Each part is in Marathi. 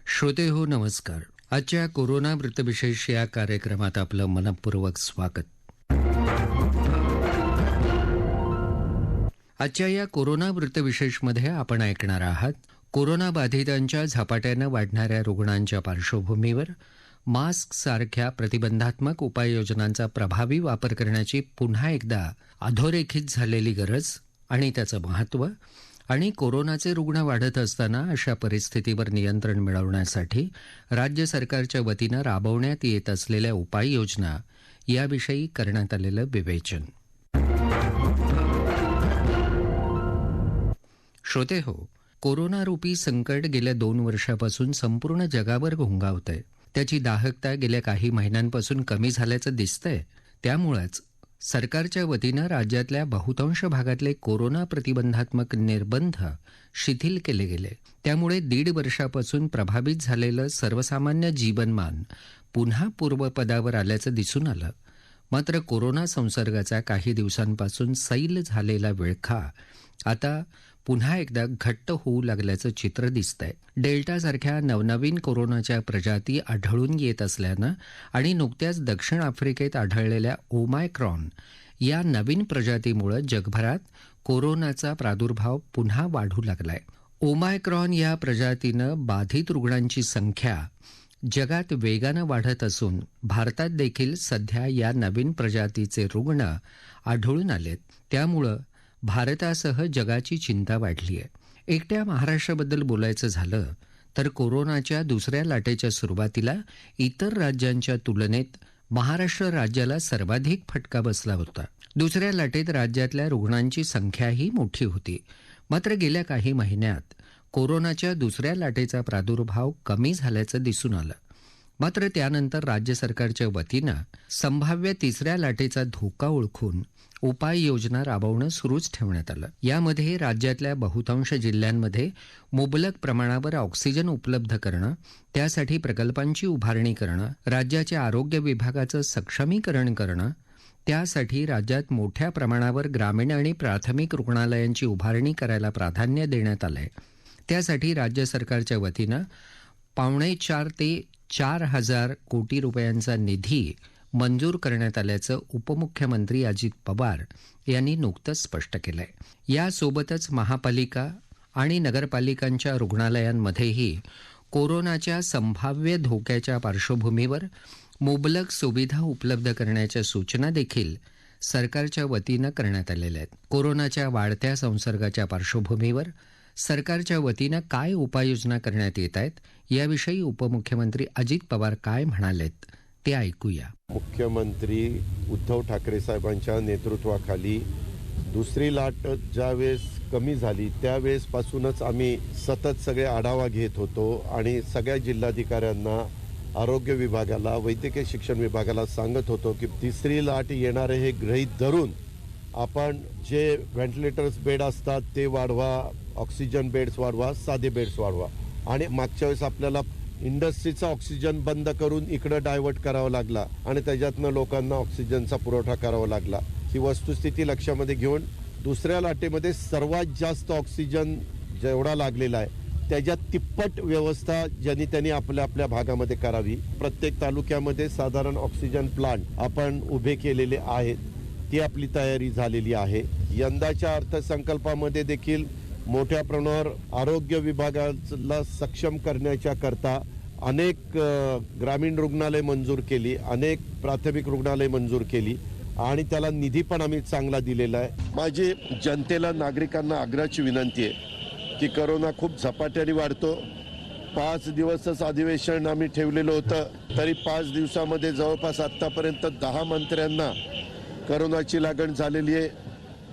श्रोते हो नमस्कार. आजच्या कोरोना वृत्तविशेष या कार्यक्रमात आपलं मनपूर्वक स्वागत. आजच्या या कोरोना वृत्तविशेषमध्ये आपण ऐकणार आहात कोरोना बाधितांच्या झपाट्यानं वाढणाऱ्या रुग्णांच्या पार्श्वभूमीवर मास्क सारख्या प्रतिबंधात्मक उपाययोजनांचा प्रभावी वापर करण्याची पुन्हा एकदा अधोरेखित झालेली गरज आणि त्याचं महत्त्व आणि कोरोनाचे रुग्ण वाढत असताना अशा परिस्थितीवर नियंत्रण मिळवण्यासाठी राज्य सरकारच्या वतीनं राबवण्यात येत असलेल्या उपाययोजना याविषयी करण्यात आलेलं विवेचन. श्रोते हो, कोरोनारूपी संकट गेल्या 2 वर्षापासून संपूर्ण जगावर घोंगावतंय. त्याची दाहकता गेल्या काही महिन्यांपासून कमी झाल्याचं दिसतंय. त्यामुळेच सरकारच्या वतीनं राज्यातल्या बहुतांश भागातले कोरोना प्रतिबंधात्मक निर्बंध शिथिल केले गेले. त्यामुळे 1.5 वर्षापासून प्रभावित झालेलं सर्वसामान्य जीवनमान पुन्हा पूर्वपदावर आल्याचं दिसून आलं. मात्र कोरोना संसर्गाचा काही दिवसांपासून सैल झालेला विळखा आता पुन्हा एकदा घट्ट होऊ लागल्याचं चित्र दिसतंय. डेल्टासारख्या नवनवीन कोरोनाच्या प्रजाती आढळून येत असल्यानं आणि नुकत्याच दक्षिण आफ्रिकेत आढळलेल्या ओमायक्रॉन या नवीन प्रजातीमुळे जगभरात कोरोनाचा प्रादुर्भाव पुन्हा वाढू लागलाय. ओमायक्रॉन या प्रजातीनं बाधित रुग्णांची संख्या जगात वेगानं वाढत असून भारतात देखील सध्या या नवीन प्रजातीचे रुग्ण आढळून आलेत. त्यामुळं भारतासह जगाची चिंता वाढली आहे. एकट्या महाराष्ट्राबद्दल बोलायचं झालं तर कोरोनाच्या दुसऱ्या लाटेच्या सुरुवातीला इतर राज्यांच्या तुलनेत महाराष्ट्र राज्याला सर्वाधिक फटका बसला होता. दुसऱ्या लाटेत राज्यातल्या रुग्णांची संख्याही मोठी होती. मात्र गेल्या काही महिन्यात कोरोनाच्या दुसऱ्या लाटेचा प्रादुर्भाव कमी झाल्याचं दिसून आलं. मात्र त्यानंतर राज्य सरकारच्या वतीनं संभाव्य तिसऱ्या लाटेचा धोका ओळखून उपाययोजना राबवणं सुरूच ठेवण्यात आलं. यामध्ये राज्यातल्या बहुतांश जिल्ह्यांमध्ये मुबलक प्रमाणावर ऑक्सिजन उपलब्ध करणं, त्यासाठी प्रकल्पांची उभारणी करणं, राज्याच्या आरोग्य विभागाचं सक्षमीकरण करणं, त्यासाठी राज्यात मोठ्या प्रमाणावर ग्रामीण आणि प्राथमिक रुग्णालयांची उभारणी करायला प्राधान्य देण्यात आलंय. त्यासाठी राज्य सरकारच्या वतीनं 4.5 ते 4,000 कोटी रुपयांचा निधी मंजूर करण्यात आल्याचं उपमुख्यमंत्री अजित पवार यांनी नुकतंच स्पष्ट केलंय. यासोबतच महापालिका आणि नगरपालिकांच्या रुग्णालयांमध्येही कोरोनाच्या संभाव्य धोक्याच्या पार्श्वभूमीवर मुबलक सुविधा उपलब्ध करण्याच्या सूचना देखील सरकारच्या वतीनं करण्यात आलेल्या आहेत. कोरोनाच्या वाढत्या संसर्गाच्या पार्श्वभूमीवर सरकारच्या वतीनं काय उपाययोजना करण्यात येत आहेत याविषयी उपमुख्यमंत्री अजित पवार काय म्हणालेत ते ऐकूया. मुख्यमंत्री उद्धव ठाकरे साहेबांच्या नेतृत्वाखाली दुसरी लाट ज्यावेळेस कमी झाली त्यावेळेसपासूनच आम्ही सतत सगळे आढावा घेत होतो आणि सगळ्या जिल्हाधिकाऱ्यांना, आरोग्य विभागाला, वैद्यकीय शिक्षण विभागाला सांगत होतो की तिसरी लाट येणारे हे गृहीत धरून आपण जे व्हेंटिलेटर्स बेड असतात ते वाढवा, ऑक्सिजन बेड्स वाढवा, साधे बेड्स वाढवा. आणि मागच्या वेळेस आपल्याला इंडस्ट्रीचा ऑक्सिजन बंद करून इकडं डायव्हर्ट करावा लागला आणि त्याच्यातनं लोकांना ऑक्सिजनचा पुरवठा करावा लागला. ही वस्तुस्थिती लक्षामध्ये घेऊन दुसऱ्या लाटेमध्ये सर्वात जास्त ऑक्सिजन जेवढा लागलेला आहे त्याच्यात तिप्पट व्यवस्था ज्यांनी त्यांनी आपल्या आपल्या भागामध्ये करावी. प्रत्येक तालुक्यामध्ये साधारण ऑक्सिजन प्लांट आपण उभे केलेले आहेत. ती आपली तयारी झालेली आहे. यंदाच्या अर्थसंकल्पामध्ये देखील मोठ्या प्रमाणावर आरोग्य विभागाला सक्षम करण्याच्या करता अनेक ग्रामीण रुग्णालय मंजूर केली, अनेक प्राथमिक रुग्णालय मंजूर केली आणि त्याला निधी पण आम्ही चांगला दिलेला आहे. माझी जनतेला, नागरिकांना आग्रहाची विनंती आहे की कोरोना खूप झपाट्याने वाढतो. 5 दिवसच अधिवेशन आम्ही ठेवलेलं होतं, तरी 5 दिवसामध्ये जवळपास आत्तापर्यंत 10 मंत्र्यांना कोरोनाची लागण झालेली आहे.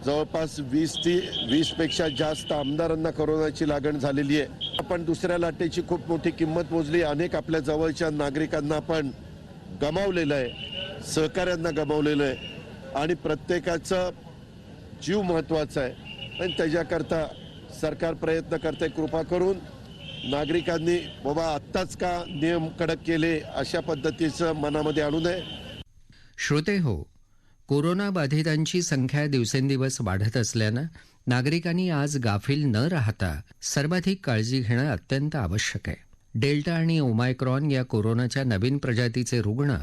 जवळपास 20 पेक्षा जास्त आमदारांना कोरोनाची लागण झालेली आहे. आपण दुसऱ्या लाटेची खूप मोठी किंमत मोजली. अनेक आपल्या जवळच्या नागरिकांना आपण गमावलेलं आहे, सहकाऱ्यांना गमावलेलं आहे आणि प्रत्येकाचा जीव महत्त्वाचा आहे आणि त्याच्याकरता सरकार प्रयत्न करते. कृपा करून नागरिकांनी बाबा आत्ताच का नियम कडक केले अशा पद्धतीचं मनामध्ये आणू नये. श्रोते हो, कोरोना बाधितांची संख्या दिवसेंदिवस वाढत असल्यानं नागरिकांनी आज गाफील न राहता सर्वाधिक काळजी घेणं अत्यंत आवश्यक आहे. डेल्टा आणि ओमायक्रॉन या कोरोनाच्या नवीन प्रजातीचे रुग्ण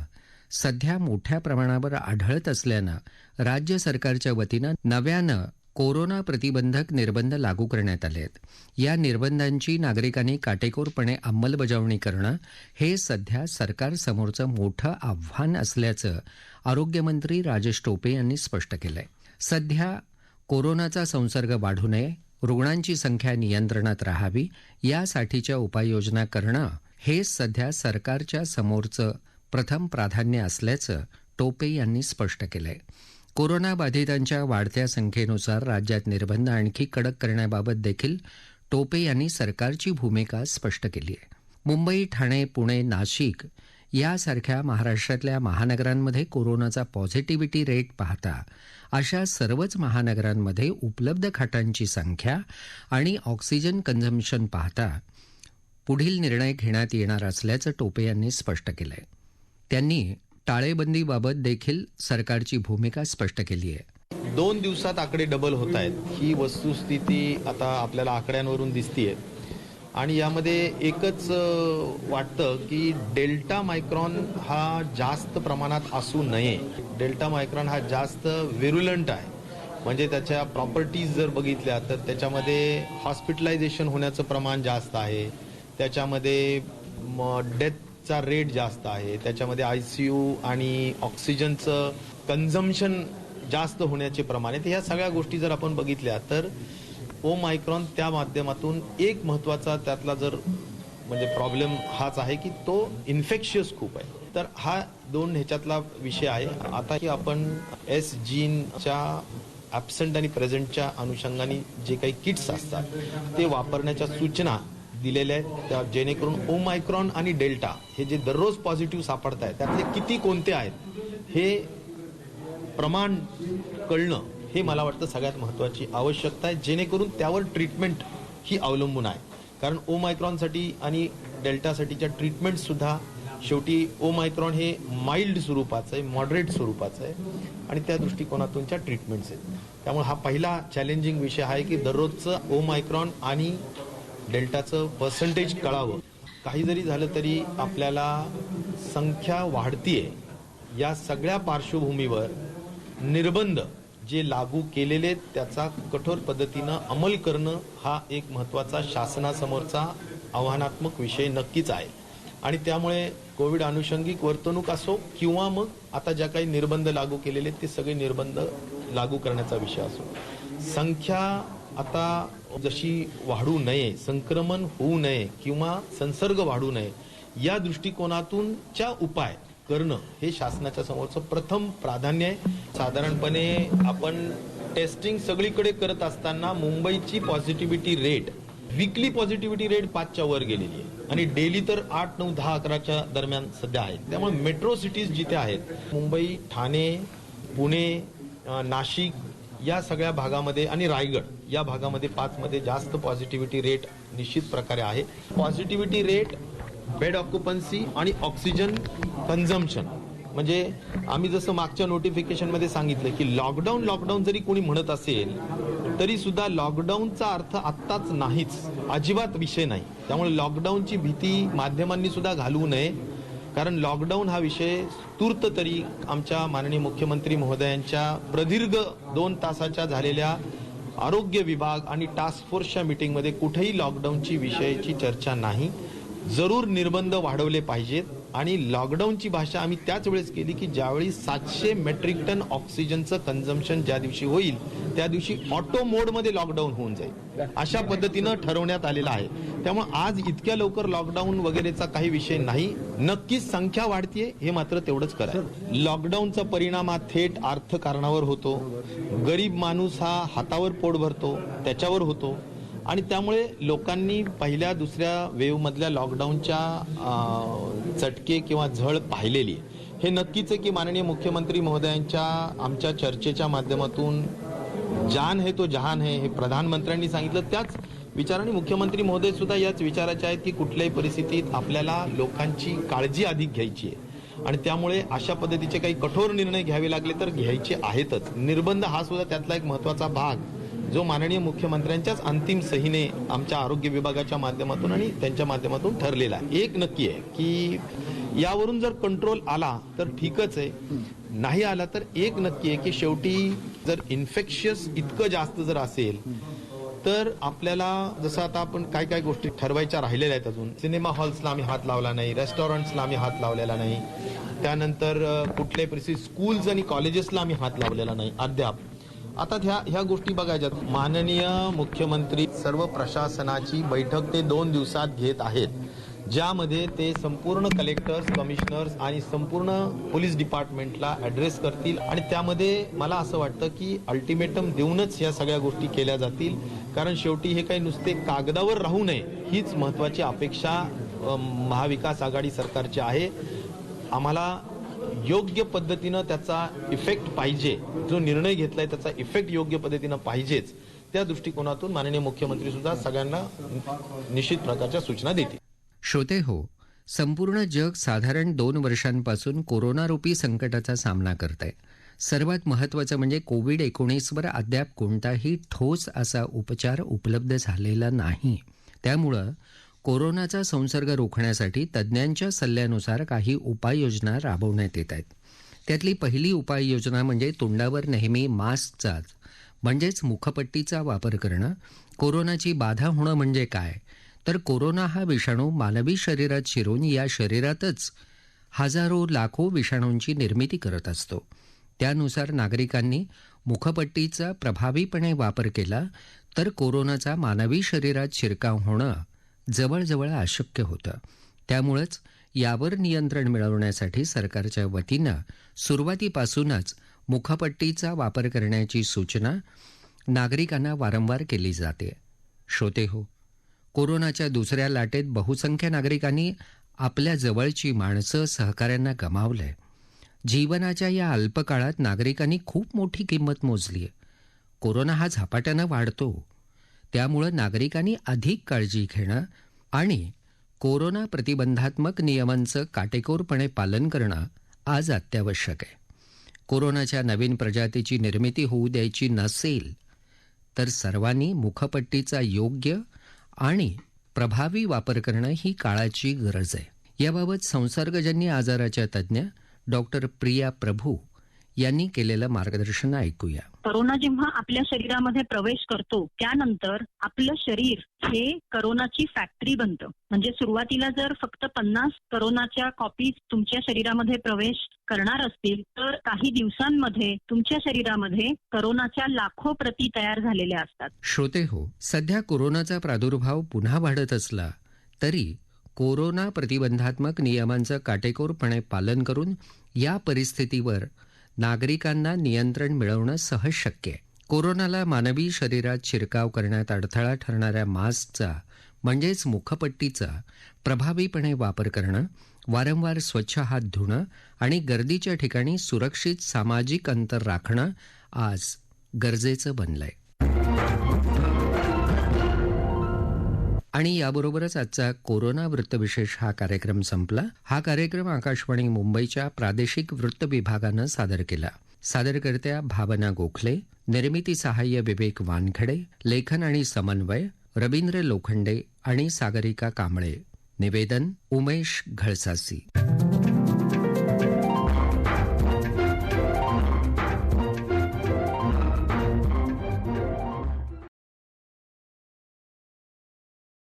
सध्या मोठ्या प्रमाणावर आढळत असल्यानं राज्य सरकारच्या वतीनं नव्यानं कोरोना प्रतिबंधक निर्बंध लागू करण्यात आले आहेत. या निर्बंधांची नागरिकांनी काटेकोरपणे अंमलबजावणी करणं हे सध्या सरकारसमोरचं मोठं आव्हान असल्याचं आरोग्यमंत्री राजेश टोपे यांनी स्पष्ट केलंय. सध्या कोरोनाचा संसर्ग वाढू नये, रुग्णांची संख्या नियंत्रणात राहावी यासाठीच्या उपाययोजना करणं हे सध्या सरकारच्या समोरचं प्रथम प्राधान्य असल्याचं टोपे यांनी स्पष्ट केलंय. कोरोनाबाधितांच्या वाढत्या संख्येनुसार राज्यात निर्बंध आणखी कडक करण्याबाबत देखील टोपे यांनी सरकारची भूमिका स्पष्ट केली आहे. मुंबई, ठाणे, पुणे, नाशिक यासारख्या महाराष्ट्रातल्या महानगरांमध्ये कोरोनाचा पॉझिटिव्हिटी रेट पाहता अशा सर्वच महानगरांमध्ये उपलब्ध खाटांची संख्या आणि ऑक्सिजन कन्झम्पशन पाहता पुढील निर्णय घेण्यात येणार असल्याचं टोपे यांनी स्पष्ट केलंय. त्यांनी टाळेबंदीबाबत देखील सरकारची भूमिका स्पष्ट केली आहे. 2 दिवसात आकडे डबल होत आहेत ही वस्तुस्थिती आता आपल्याला आकड्यांवरून दिसतीये. आणि यामध्ये एकच वाटतं की डेल्टा मायक्रॉन हा जास्त प्रमाणात असू नये. डेल्टा मायक्रॉन हा जास्त व्हिरुलंट आहे, म्हणजे त्याच्या प्रॉपर्टीज जर बघितल्या तर त्याच्यामध्ये हॉस्पिटलायझेशन होण्याचं प्रमाण जास्त आहे, त्याच्यामध्ये डेथचा रेट जास्त आहे, त्याच्यामध्ये ICU आणि ऑक्सिजनचं कन्झम्पशन जास्त होण्याचे प्रमाण आहे. ह्या सगळ्या गोष्टी जर आपण बघितल्या तर ओमायक्रॉन त्या माध्यमातून एक महत्वाचा त्यातला जर म्हणजे प्रॉब्लेम हाच आहे की तो इन्फेक्शियस खूप आहे. तर हा 2 ह्याच्यातला विषय आहे. आता की आपण एस जीनच्या ॲब्सेंट आणि प्रेझेंटच्या अनुषंगाने जे काही किट्स असतात ते वापरण्याच्या सूचना दिलेल्या आहेत, त्या जेणेकरून ओमायक्रॉन आणि डेल्टा हे जे दररोज पॉझिटिव्ह सापडत आहेत त्यातले किती कोणते आहेत हे प्रमाण कळणं हे मला वाटतं सगळ्यात महत्त्वाची आवश्यकता आहे, जेणेकरून त्यावर ट्रीटमेंट ही अवलंबून आहे. कारण ओमायक्रॉनसाठी आणि डेल्टासाठीच्या ट्रीटमेंटसुद्धा शेवटी ओमायक्रॉन हे माइल्ड स्वरूपाचं आहे, मॉडरेट स्वरूपाचं आहे आणि त्या दृष्टिकोनातूनच्या ट्रीटमेंट्स आहेत. त्यामुळे हा पहिला चॅलेंजिंग विषय आहे की दररोजचं ओमायक्रॉन आणि डेल्टाचं पर्सेंटेज कळावं. काही जरी झालं तरी आपल्याला संख्या वाढतीये, या सगळ्या पार्श्वभूमीवर निर्बंध जे लागू केलेले त्याचा कठोर पद्धतीनं अंमल करणं हा एक महत्त्वाचा शासनासमोरचा आव्हानात्मक विषय नक्कीच आहे. आणि त्यामुळे कोविड अनुषंगिक वर्तणूक असो किंवा मग आता ज्या काही निर्बंध लागू केलेले ते सगळे निर्बंध लागू करण्याचा विषय असो, संख्या आता जशी वाढू नये, संक्रमण होऊ नये किंवा संसर्ग वाढू नये या दृष्टिकोनातूनच्या उपाय करणं हे शासनाच्या समोरचं प्रथम प्राधान्य आहे. साधारणपणे आपण टेस्टिंग सगळीकडे करत असताना मुंबईची positivity rate, weekly positivity rate 5च्या वर गेलेली आहे आणि डेली तर 8, 9, 10, 11च्या दरम्यान सध्या आहे. त्यामुळे मेट्रो सिटीज जिथे आहेत मुंबई, ठाणे, पुणे, नाशिक या सगळ्या भागामध्ये आणि रायगड या भागामध्ये 5 मध्ये जास्त पॉझिटिव्हिटी रेट निश्चित प्रकारे आहे. पॉझिटिव्हिटी रेट, बेड ऑक्युपन्सी आणि ऑक्सिजन कन्झम्पशन, म्हणजे आम्ही जसं मागच्या नोटिफिकेशनमध्ये सांगितलं की लॉकडाऊन जरी कोणी म्हणत असेल तरी सुद्धा लॉकडाऊनचा अर्थ आत्ताच नाहीच, अजिबात विषय नाही. त्यामुळे लॉकडाऊनची भीती माध्यमांनी सुद्धा घालवू नये, कारण लॉकडाऊन हा विषय तूर्त तरी आमच्या माननीय मुख्यमंत्री महोदयांच्या प्रदीर्घ 2 तासाच्या झालेल्या आरोग्य विभाग आणि टास्क फोर्सच्या मीटिंगमध्ये कुठेही लॉकडाऊनची विषयाची चर्चा नाही. जरूर निर्बंध वाढवले पाहिजेत आणि लॉकडाऊनची भाषा आम्ही त्याच वेळेस केली की ज्यावेळी 700 मेट्रिक टन ऑक्सिजनचं कन्झम्पशन ज्या दिवशी होईल त्या दिवशी ऑटो मोडमध्ये लॉकडाऊन होऊन जाईल, अशा पद्धतीनं ठरवण्यात आलेलं आहे. त्यामुळे आज इतक्या लवकर लॉकडाऊन वगैरेचा काही विषय नाही. नक्कीच संख्या वाढतीये हे मात्र तेवढंच करा. लॉकडाऊनचा परिणाम हा थेट अर्थकारणावर होतो. गरीब माणूस हा हातावर पोट भरतो त्याच्यावर होतो आणि त्यामुळे लोकांनी पहिल्या दुसऱ्या वेव्ह मधल्या लॉकडाऊनच्या चटके किंवा झळ पाहिलेली हे नक्कीच आहे की माननीय मुख्यमंत्री महोदयांच्या आमच्या चर्चेच्या माध्यमातून जान है तो जहान है हे प्रधानमंत्र्यांनी सांगितलं. त्याच विचाराने मुख्यमंत्री महोदय सुद्धा याच विचाराचे आहेत की कुठल्याही परिस्थितीत आपल्याला लोकांची काळजी अधिक घ्यायची आहे आणि त्यामुळे अशा पद्धतीचे काही कठोर निर्णय घ्यावे लागले तर घ्यायचे आहेतच. निर्बंध हा सुद्धा त्यातला एक महत्वाचा भाग जो माननीय मुख्यमंत्र्यांच्याच अंतिम सहीने आमच्या आरोग्य विभागाच्या माध्यमातून आणि त्यांच्या माध्यमातून ठरलेला आहे. एक नक्की आहे की यावरून जर कंट्रोल आला तर ठीकच आहे, नाही आला तर एक नक्की आहे की शेवटी जर इन्फेक्शियस इतकं जास्त जर असेल तर आपल्याला जसं आता आपण काय काय गोष्टी ठरवायच्या राहिलेल्या आहेत. अजून सिनेमा हॉल्सला आम्ही हात लावला नाही, रेस्टॉरंट्सला आम्ही हात लावलेला नाही, त्यानंतर कुठल्याही परिस्थितीत स्कूल्स आणि कॉलेजेसला आम्ही हात लावलेला नाही अद्याप. आता ह्या गोष्टी बघायच्यात. माननीय मुख्यमंत्री सर्व प्रशासनाची बैठक ते 2 दिवसात घेत आहेत, ज्यामध्ये ते संपूर्ण कलेक्टर्स, कमिशनर्स आणि संपूर्ण पोलीस डिपार्टमेंटला ॲड्रेस करतील आणि त्यामध्ये मला असं वाटतं की अल्टिमेटम देऊनच ह्या सगळ्या गोष्टी केल्या जातील. कारण शेवटी हे काही नुसते कागदावर राहू नये हीच महत्त्वाची अपेक्षा महाविकास आघाडी सरकारची आहे. आम्हाला योग्य पद्धतीनं त्याचा इफेक्ट पाहिजे, जो निर्णय घेतलाय त्याचा इफेक्ट योग्य पद्धतीनं पाहिजेच. त्या दृष्टिकोनातून माननीय मुख्यमंत्री सुद्धा सगळ्यांना निश्चित प्रकारच्या सूचना देतील. श्रोते हो, संपूर्ण जग साधारण 2 वर्षांपासून कोरोनारूपी संकटाचा सामना करत आहे. सर्वात महत्त्वाचं म्हणजे कोविड-19वर अद्याप कोणताही ठोस असा उपचार उपलब्ध झालेला नाही. त्यामुळं कोरोनाचा संसर्ग रोखण्यासाठी तज्ज्ञांच्या सल्ल्यानुसार काही उपाययोजना राबवण्यात येत आहेत. त्यातली पहिली उपाययोजना म्हणजे तोंडावर नेहमी मास्कचा म्हणजेच मुखपट्टीचा वापर करणं. कोरोनाची बाधा होणं म्हणजे काय, तर कोरोना हा विषाणू मानवी शरीरात शिरून या शरीरातच हजारो लाखो विषाणूंची निर्मिती करत असतो. त्यानुसार नागरिकांनी मुखपट्टीचा प्रभावीपणे वापर केला तर कोरोनाचा मानवी शरीरात शिरकाव होणं जवळजवळ अशक्य होतं. त्यामुळंच यावर नियंत्रण मिळवण्यासाठी सरकारच्या वतीनं सुरुवातीपासूनच मुखपट्टीचा वापर करण्याची सूचना नागरिकांना वारंवार केली जाते. श्रोते हो, कोरोनाच्या दुसऱ्या लाटेत बहुसंख्य नागरिकांनी आपल्या जवळची माणसं, सहकाऱ्यांना गमावलंय. जीवनाच्या या अल्पकाळात नागरिकांनी खूप मोठी किंमत मोजली आहे. कोरोना हा झपाट्यानं वाढतो, त्यामुळं नागरिकांनी अधिक काळजी घेणं आणि कोरोना प्रतिबंधात्मक नियमांचं काटेकोरपणे पालन करणं आज अत्यावश्यक आहे. कोरोनाच्या नवीन प्रजातीची निर्मिती होऊ द्यायची नसेल तर सर्वांनी मुखपट्टीचा योग्य आणि प्रभावी वापर करणं ही काळाची गरज आहे. याबाबत संसर्गजन्य आजाराच्या तज्ज्ञ डॉक्टर प्रिया प्रभू यांनी केलेलं मार्गदर्शन ऐकूया. करोना जेव्हा आपल्या शरीरामध्ये प्रवेश करतो त्यानंतर आपलं शरीर हे करोनाची फॅक्टरी बनतं. म्हणजे सुरुवातीला जर फक्त 50 करोनाच्या कॉपीज तुमच्या शरीरामध्ये प्रवेश करणार असतील तर काही दिवसांमध्ये तुमच्या शरीरामध्ये करोनाच्या लाखो प्रती तयार झालेल्या असतात. श्रोते हो, सध्या कोरोनाचा प्रादुर्भाव पुन्हा वाढत असला तरी कोरोना प्रतिबंधात्मक नियमांचं काटेकोरपणे पालन करून या परिस्थितीवर नागरिकांना नियंत्रण मिळवणं सहज शक्य आहे. कोरोनाला मानवी शरीरात शिरकाव करण्यात अडथळा ठरणाऱ्या मास्कचा म्हणजेच मुखपट्टीचा प्रभावीपणे वापर करणं, वारंवार स्वच्छ हात धुणं आणि गर्दीच्या ठिकाणी सुरक्षित सामाजिक अंतर राखणं आज गरजेचं बनलंय. आणि याबरोबरच आजचा कोरोना वृत्तविशेष हा कार्यक्रम संपला. हा कार्यक्रम आकाशवाणी मुंबईच्या प्रादेशिक वृत्त विभागानं सादर केला. सादरकर्त्या भावना गोखले, निर्मिती सहाय्य विवेक वानखडे, लेखन आणि समन्वय रवींद्र लोखंडे आणि सागरिका कांबळे, निवेदन उमेश घळसासी.